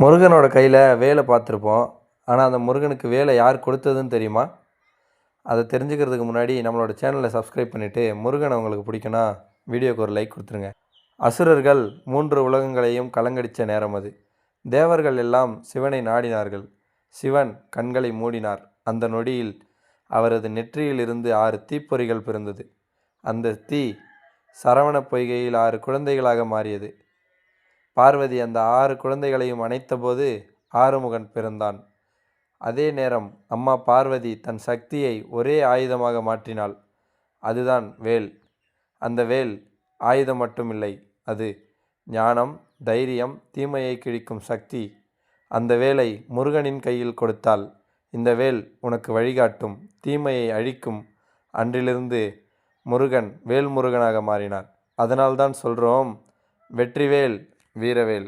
முருகனோட கையில் வேலை பார்த்துருப்போம். ஆனால் அந்த முருகனுக்கு வேலை யார் கொடுத்ததுன்னு தெரியுமா? அதை தெரிஞ்சுக்கிறதுக்கு முன்னாடி நம்மளோட சேனலை சப்ஸ்கிரைப் பண்ணிவிட்டு முருகனை உங்களுக்கு பிடிக்குன்னா வீடியோக்கு ஒரு லைக் கொடுத்துருங்க. அசுரர்கள் 3 உலகங்களையும் கலங்கடித்த நேரம் அது. தேவர்கள் எல்லாம் சிவனை நாடினார்கள். சிவன் கண்களை மூடினார். அந்த நொடியில் அவரது நெற்றியில் இருந்து 6 தீப்பொறிகள் பிறந்தது. அந்த தீ சரவண பொய்கையில் 6 குழந்தைகளாக மாறியது. பார்வதி அந்த 6 குழந்தைகளையும் அணைத்தபோது ஆறுமுகன் பிறந்தான். அதே நேரம் அம்மா பார்வதி தன் சக்தியை ஒரே ஆயுதமாக மாற்றினாள். அதுதான் வேல். அந்த வேல் ஆயுதம் மட்டுமில்லை, அது ஞானம், தைரியம், தீமையை கிழிக்கும் சக்தி. அந்த வேலை முருகனின் கையில் கொடுத்தால் இந்த வேல் உனக்கு வழிகாட்டும், தீமையை அழிக்கும். அன்றிலிருந்து முருகன் வேல்முருகனாக மாறினார். அதனால்தான் சொல்கிறோம், வெற்றிவேல் வீரவேல்.